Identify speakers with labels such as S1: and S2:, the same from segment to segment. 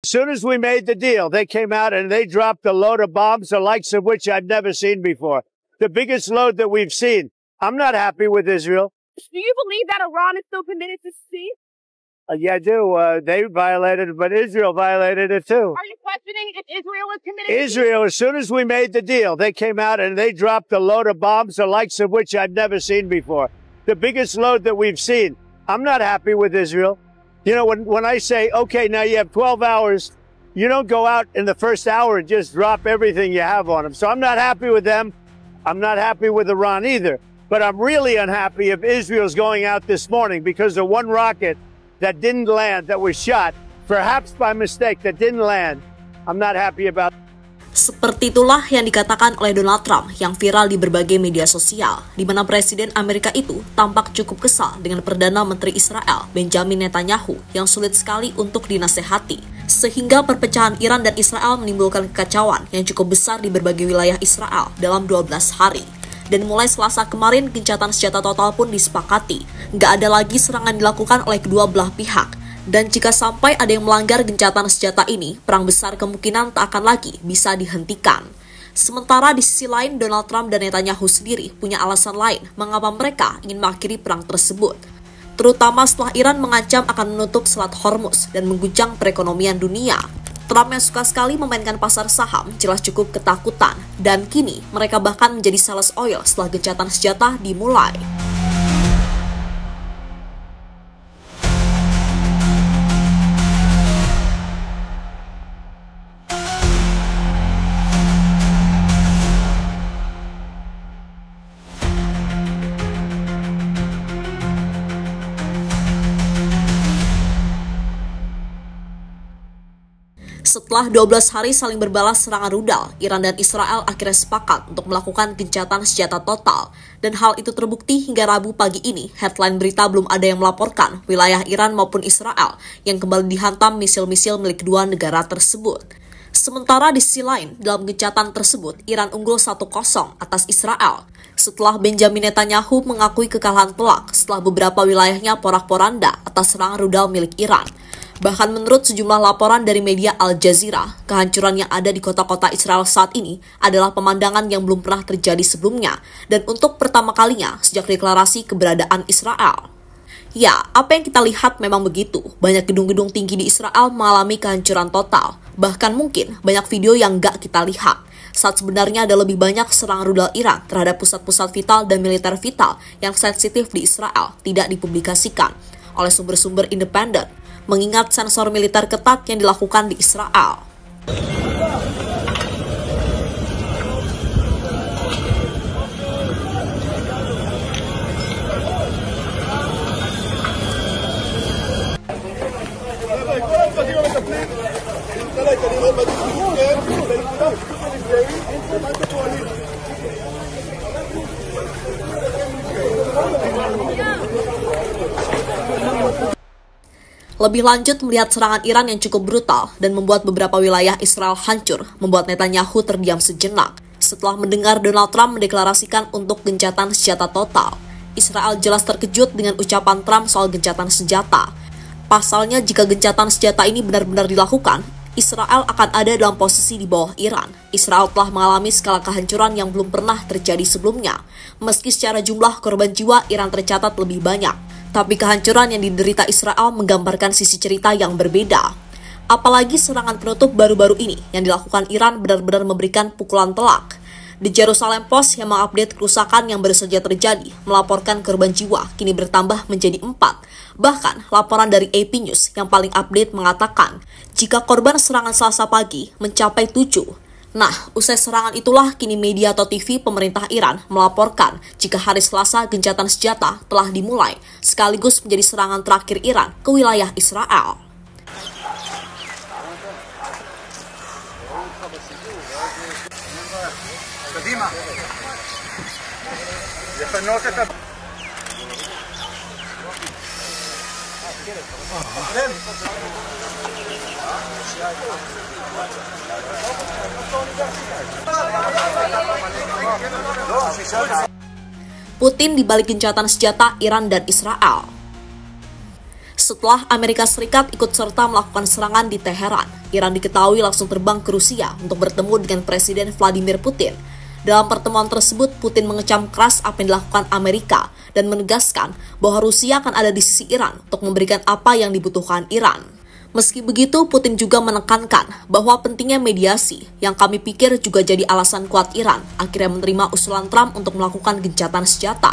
S1: As soon as we made the deal, they came out and they dropped a load of bombs, the likes of which I've never seen before. The biggest load that we've seen. I'm not happy with Israel.
S2: Do you believe that Iran is still committed to cease?
S1: Yeah, I do. They violated it, but Israel violated it too.
S2: Are you questioning if Israel is committed?
S1: Israel, as soon as we made the deal, they came out and they dropped a load of bombs, the likes of which I've never seen before. The biggest load that we've seen. I'm not happy with Israel. You know, when I say, okay, now you have 12 hours, you don't go out in the first hour and just drop everything you have on them. So I'm not happy with them. I'm not happy with Iran either. But I'm really unhappy if Israel's going out this morning because of one rocket that didn't land, that was shot, perhaps by mistake, that didn't land. I'm not happy about it.
S3: Seperti itulah yang dikatakan oleh Donald Trump yang viral di berbagai media sosial, di mana Presiden Amerika itu tampak cukup kesal dengan Perdana Menteri Israel, Benjamin Netanyahu, yang sulit sekali untuk dinasehati. Sehingga perpecahan Iran dan Israel menimbulkan kekacauan yang cukup besar di berbagai wilayah Israel dalam 12 hari. Dan mulai Selasa kemarin, gencatan senjata total pun disepakati. Nggak ada lagi serangan dilakukan oleh kedua belah pihak. Dan jika sampai ada yang melanggar gencatan senjata ini, perang besar kemungkinan tak akan lagi bisa dihentikan. Sementara di sisi lain, Donald Trump dan Netanyahu sendiri punya alasan lain mengapa mereka ingin mengakhiri perang tersebut. Terutama setelah Iran mengancam akan menutup Selat Hormuz dan mengguncang perekonomian dunia. Trump yang suka sekali memainkan pasar saham jelas cukup ketakutan, dan kini mereka bahkan menjadi sales oil setelah gencatan senjata dimulai. Setelah 12 hari saling berbalas serangan rudal, Iran dan Israel akhirnya sepakat untuk melakukan gencatan senjata total. Dan hal itu terbukti hingga Rabu pagi ini, headline berita belum ada yang melaporkan wilayah Iran maupun Israel yang kembali dihantam misil-misil milik kedua negara tersebut. Sementara di sisi lain, dalam gencatan tersebut, Iran unggul 1-0 atas Israel. Setelah Benjamin Netanyahu mengakui kekalahan telak setelah beberapa wilayahnya porak-poranda atas serangan rudal milik Iran. Bahkan menurut sejumlah laporan dari media Al Jazeera, kehancuran yang ada di kota-kota Israel saat ini adalah pemandangan yang belum pernah terjadi sebelumnya dan untuk pertama kalinya sejak deklarasi keberadaan Israel. Ya, apa yang kita lihat memang begitu. Banyak gedung-gedung tinggi di Israel mengalami kehancuran total. Bahkan mungkin banyak video yang nggak kita lihat. Saat sebenarnya ada lebih banyak serangan rudal Iran terhadap pusat-pusat vital dan militer vital yang sensitif di Israel tidak dipublikasikan oleh sumber-sumber independen, mengingat sensor militer ketat yang dilakukan di Israel. Lebih lanjut, melihat serangan Iran yang cukup brutal dan membuat beberapa wilayah Israel hancur, membuat Netanyahu terdiam sejenak. Setelah mendengar Donald Trump mendeklarasikan untuk gencatan senjata total, Israel jelas terkejut dengan ucapan Trump soal gencatan senjata. Pasalnya, jika gencatan senjata ini benar-benar dilakukan, Israel akan ada dalam posisi di bawah Iran. Israel telah mengalami skala kehancuran yang belum pernah terjadi sebelumnya. Meski secara jumlah korban jiwa Iran tercatat lebih banyak, tapi kehancuran yang diderita Israel menggambarkan sisi cerita yang berbeda. Apalagi serangan penutup baru-baru ini yang dilakukan Iran benar-benar memberikan pukulan telak. The Jerusalem Post yang mengupdate kerusakan yang baru saja terjadi melaporkan korban jiwa kini bertambah menjadi 4. Bahkan laporan dari AP News yang paling update mengatakan jika korban serangan Selasa pagi mencapai 7. Nah, usai serangan itulah kini media atau TV pemerintah Iran melaporkan jika hari Selasa gencatan senjata telah dimulai, sekaligus menjadi serangan terakhir Iran ke wilayah Israel. Putin di balik gencatan senjata Iran dan Israel. Setelah Amerika Serikat ikut serta melakukan serangan di Teheran, Iran diketahui langsung terbang ke Rusia untuk bertemu dengan Presiden Vladimir Putin. Dalam pertemuan tersebut, Putin mengecam keras apa yang dilakukan Amerika dan menegaskan bahwa Rusia akan ada di sisi Iran untuk memberikan apa yang dibutuhkan Iran. Meski begitu, Putin juga menekankan bahwa pentingnya mediasi yang kami pikir juga jadi alasan kuat Iran akhirnya menerima usulan Trump untuk melakukan gencatan senjata.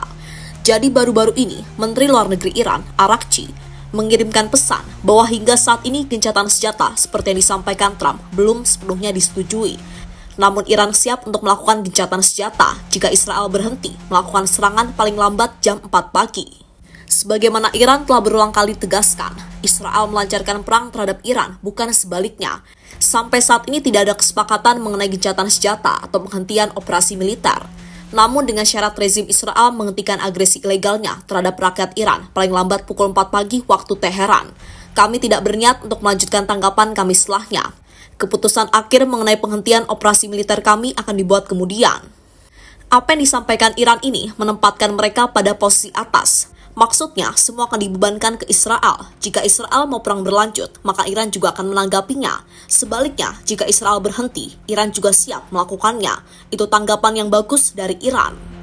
S3: Jadi baru-baru ini, Menteri Luar Negeri Iran, Arakci, mengirimkan pesan bahwa hingga saat ini gencatan senjata seperti yang disampaikan Trump belum sepenuhnya disetujui. Namun Iran siap untuk melakukan gencatan senjata jika Israel berhenti melakukan serangan paling lambat jam 4 pagi. Sebagaimana Iran telah berulang kali tegaskan, Israel melancarkan perang terhadap Iran, bukan sebaliknya. Sampai saat ini tidak ada kesepakatan mengenai gencatan senjata atau penghentian operasi militer. Namun dengan syarat rezim Israel menghentikan agresi ilegalnya terhadap rakyat Iran paling lambat pukul 4 pagi waktu Teheran. Kami tidak berniat untuk melanjutkan tanggapan kami setelahnya. Keputusan akhir mengenai penghentian operasi militer kami akan dibuat kemudian. Apa yang disampaikan Iran ini menempatkan mereka pada posisi atas. Maksudnya, semua akan dibebankan ke Israel. Jika Israel mau perang berlanjut, maka Iran juga akan menanggapinya. Sebaliknya, jika Israel berhenti, Iran juga siap melakukannya. Itu tanggapan yang bagus dari Iran.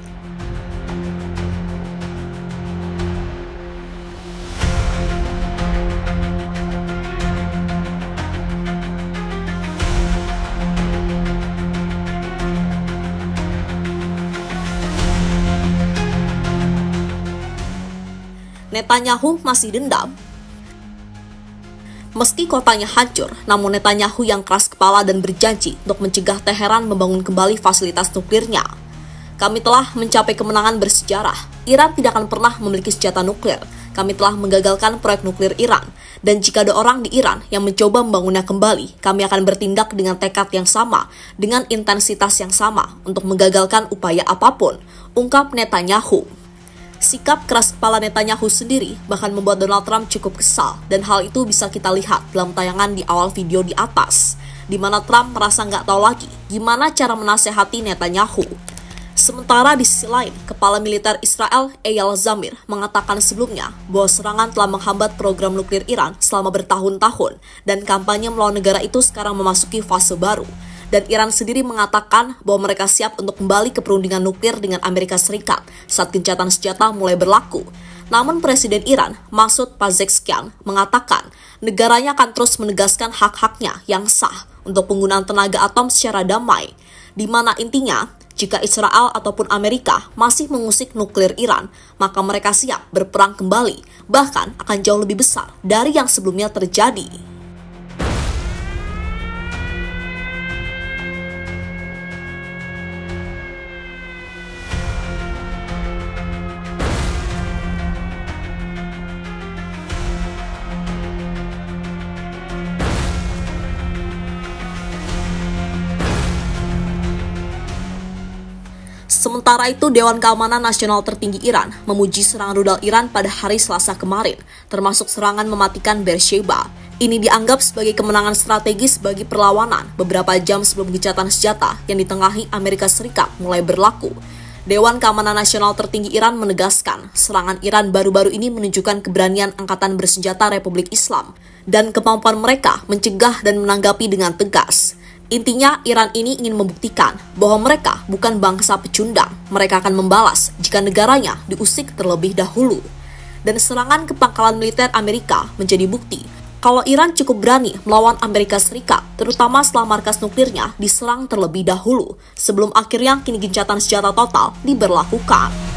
S3: Netanyahu masih dendam. Meski kotanya hancur, namun Netanyahu yang keras kepala dan berjanji untuk mencegah Teheran membangun kembali fasilitas nuklirnya. Kami telah mencapai kemenangan bersejarah. Iran tidak akan pernah memiliki senjata nuklir. Kami telah menggagalkan proyek nuklir Iran. Dan jika ada orang di Iran yang mencoba membangunnya kembali, kami akan bertindak dengan tekad yang sama, dengan intensitas yang sama, untuk menggagalkan upaya apapun, ungkap Netanyahu. Sikap keras kepala Netanyahu sendiri bahkan membuat Donald Trump cukup kesal, dan hal itu bisa kita lihat dalam tayangan di awal video di atas, di mana Trump merasa nggak tahu lagi gimana cara menasehati Netanyahu. Sementara di sisi lain, Kepala Militer Israel Eyal Zamir mengatakan sebelumnya bahwa serangan telah menghambat program nuklir Iran selama bertahun-tahun, dan kampanye melawan negara itu sekarang memasuki fase baru. Dan Iran sendiri mengatakan bahwa mereka siap untuk kembali ke perundingan nuklir dengan Amerika Serikat saat gencatan senjata mulai berlaku. Namun Presiden Iran, Masoud Pezeshkian, mengatakan negaranya akan terus menegaskan hak-haknya yang sah untuk penggunaan tenaga atom secara damai, di mana intinya, jika Israel ataupun Amerika masih mengusik nuklir Iran, maka mereka siap berperang kembali, bahkan akan jauh lebih besar dari yang sebelumnya terjadi. Sementara itu, Dewan Keamanan Nasional tertinggi Iran memuji serangan rudal Iran pada hari Selasa kemarin, termasuk serangan mematikan Beersheba. Ini dianggap sebagai kemenangan strategis bagi perlawanan beberapa jam sebelum gencatan senjata yang ditengahi Amerika Serikat mulai berlaku. Dewan Keamanan Nasional tertinggi Iran menegaskan serangan Iran baru-baru ini menunjukkan keberanian Angkatan Bersenjata Republik Islam dan kemampuan mereka mencegah dan menanggapi dengan tegas. Intinya, Iran ini ingin membuktikan bahwa mereka bukan bangsa pecundang. Mereka akan membalas jika negaranya diusik terlebih dahulu. Dan serangan ke pangkalan militer Amerika menjadi bukti kalau Iran cukup berani melawan Amerika Serikat, terutama setelah markas nuklirnya diserang terlebih dahulu, sebelum akhirnya kini gencatan senjata total diberlakukan.